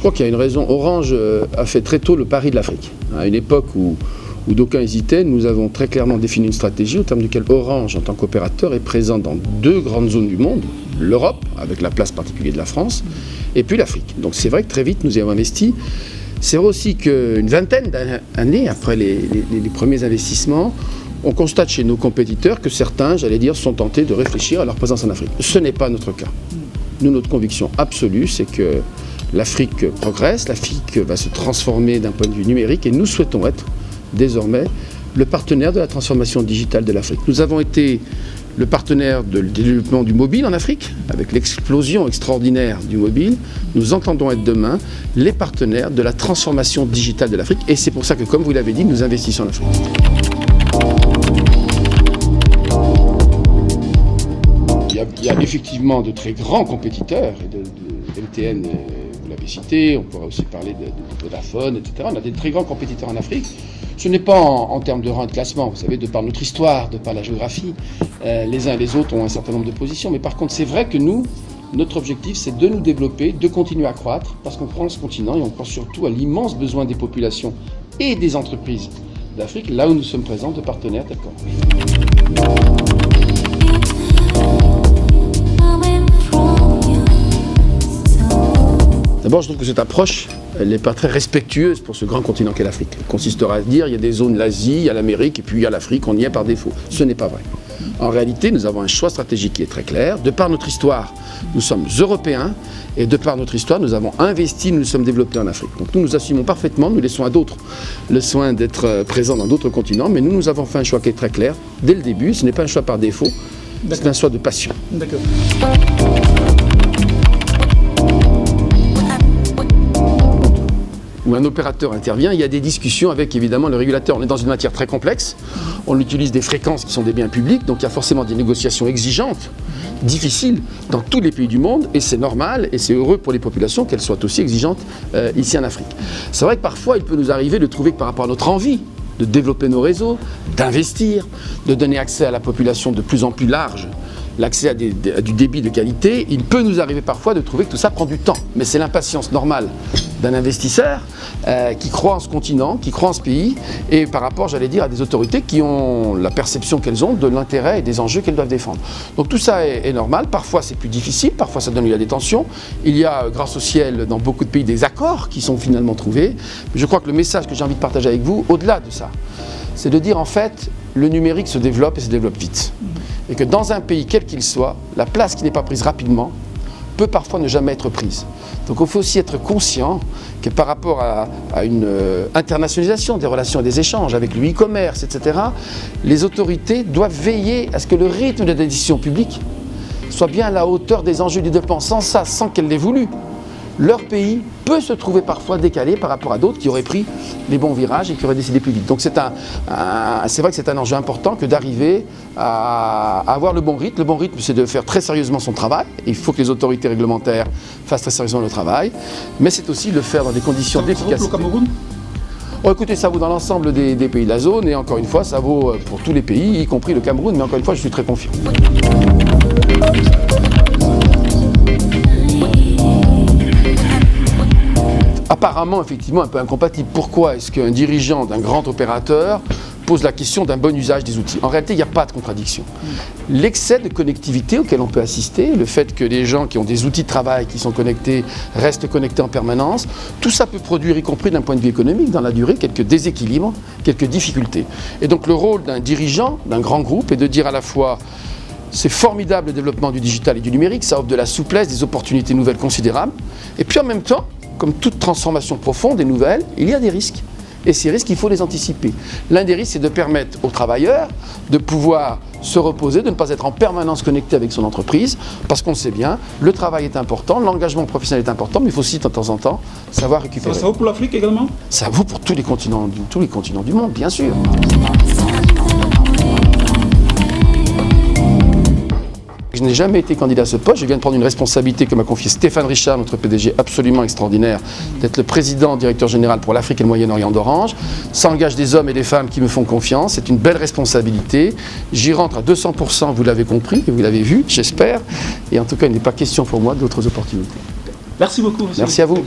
crois qu'il y a une raison. Orange a fait très tôt le pari de l'Afrique. À une époque où d'aucuns hésitaient, nous avons très clairement défini une stratégie au terme duquel Orange, en tant qu'opérateur, est présent dans 2 grandes zones du monde, l'Europe, avec la place particulière de la France, et puis l'Afrique. Donc c'est vrai que très vite, nous y avons investi. C'est vrai aussi qu'une vingtaine d'années après les premiers investissements, on constate chez nos compétiteurs que certains, j'allais dire, sont tentés de réfléchir à leur présence en Afrique. Ce n'est pas notre cas. Nous, notre conviction absolue, c'est que l'Afrique progresse, l'Afrique va se transformer d'un point de vue numérique, et nous souhaitons être désormais le partenaire de la transformation digitale de l'Afrique. Nous avons été le partenaire du développement du mobile en Afrique, avec l'explosion extraordinaire du mobile. Nous entendons être demain les partenaires de la transformation digitale de l'Afrique, et c'est pour ça que, comme vous l'avez dit, nous investissons en Afrique. Il y a effectivement de très grands compétiteurs, et de MTN, vous l'avez cité, on pourrait aussi parler de Vodafone, etc. On a des très grands compétiteurs en Afrique. Ce n'est pas en termes de rang et de classement, vous savez, de par notre histoire, de par la géographie, les uns et les autres ont un certain nombre de positions, mais par contre c'est vrai que nous, notre objectif c'est de nous développer, de continuer à croître, parce qu'on croit en ce continent et on croit surtout à l'immense besoin des populations et des entreprises d'Afrique, là où nous sommes présents, de partenaires tels qu'Orange. D'abord, je trouve que cette approche, elle n'est pas très respectueuse pour ce grand continent qu'est l'Afrique. Elle consistera à dire, il y a des zones, l'Asie, il y a l'Amérique, et puis il y a l'Afrique, on y est par défaut. Ce n'est pas vrai. En réalité, nous avons un choix stratégique qui est très clair. De par notre histoire, nous sommes européens, et de par notre histoire, nous avons investi, nous nous sommes développés en Afrique. Donc nous nous assumons parfaitement, nous laissons à d'autres le soin d'être présents dans d'autres continents, mais nous avons fait un choix qui est très clair. Dès le début, ce n'est pas un choix par défaut, c'est un choix de passion. D'accord. Où un opérateur intervient, il y a des discussions avec évidemment le régulateur. On est dans une matière très complexe, on utilise des fréquences qui sont des biens publics, donc il y a forcément des négociations exigeantes, difficiles dans tous les pays du monde, et c'est normal et c'est heureux pour les populations qu'elles soient aussi exigeantes ici en Afrique. C'est vrai que parfois il peut nous arriver de trouver que par rapport à notre envie de développer nos réseaux, d'investir, de donner accès à la population de plus en plus large, l'accès à du débit de qualité, il peut nous arriver parfois de trouver que tout ça prend du temps. Mais c'est l'impatience normale d'un investisseur qui croit en ce continent, qui croit en ce pays, et par rapport, j'allais dire, à des autorités qui ont la perception qu'elles ont de l'intérêt et des enjeux qu'elles doivent défendre. Donc tout ça est normal, parfois c'est plus difficile, parfois ça donne lieu à des tensions. Il y a, grâce au ciel, dans beaucoup de pays, des accords qui sont finalement trouvés. Mais je crois que le message que j'ai envie de partager avec vous, au-delà de ça, c'est de dire en fait, le numérique se développe et se développe vite. Et que dans un pays, quel qu'il soit, la place qui n'est pas prise rapidement peut parfois ne jamais être prise. Donc il faut aussi être conscient que par rapport à une internationalisation des relations et des échanges avec le e-commerce, etc., les autorités doivent veiller à ce que le rythme de la décision publique soit bien à la hauteur des enjeux du développement. Sans ça, sans qu'elle l'ait voulu, leur pays peut se trouver parfois décalé par rapport à d'autres qui auraient pris les bons virages et qui auraient décidé plus vite. Donc c'est vrai que c'est un enjeu important que d'arriver à avoir le bon rythme. Le bon rythme, c'est de faire très sérieusement son travail. Il faut que les autorités réglementaires fassent très sérieusement le travail, mais c'est aussi le faire dans des conditions d'efficacité. Ça vaut pour le Cameroun ? Oh, écoutez, ça vaut dans l'ensemble des pays de la zone, et encore une fois, ça vaut pour tous les pays, y compris le Cameroun, mais encore une fois, je suis très confiant. Apparemment, effectivement, un peu incompatible. Pourquoi est-ce qu'un dirigeant d'un grand opérateur pose la question d'un bon usage des outils? En réalité, il n'y a pas de contradiction. L'excès de connectivité auquel on peut assister, le fait que les gens qui ont des outils de travail qui sont connectés restent connectés en permanence, tout ça peut produire, y compris d'un point de vue économique, dans la durée, quelques déséquilibres, quelques difficultés. Et donc le rôle d'un dirigeant, d'un grand groupe, est de dire à la fois c'est formidable le développement du digital et du numérique, ça offre de la souplesse, des opportunités nouvelles considérables, et puis en même temps, comme toute transformation profonde et nouvelle, il y a des risques. Et ces risques, il faut les anticiper. L'un des risques, c'est de permettre aux travailleurs de pouvoir se reposer, de ne pas être en permanence connecté avec son entreprise, parce qu'on le sait bien, le travail est important, l'engagement professionnel est important, mais il faut aussi de temps en temps savoir récupérer. Ça vaut pour l'Afrique également ? Ça vaut pour tous les continents du monde, bien sûr. Je n'ai jamais été candidat à ce poste, je viens de prendre une responsabilité que m'a confiée Stéphane Richard, notre PDG absolument extraordinaire, d'être le président, directeur général pour l'Afrique et le Moyen-Orient d'Orange. Ça engage des hommes et des femmes qui me font confiance, c'est une belle responsabilité. J'y rentre à 200%, vous l'avez compris, et vous l'avez vu, j'espère. Et en tout cas, il n'est pas question pour moi d'autres opportunités. Merci beaucoup. Merci à vous.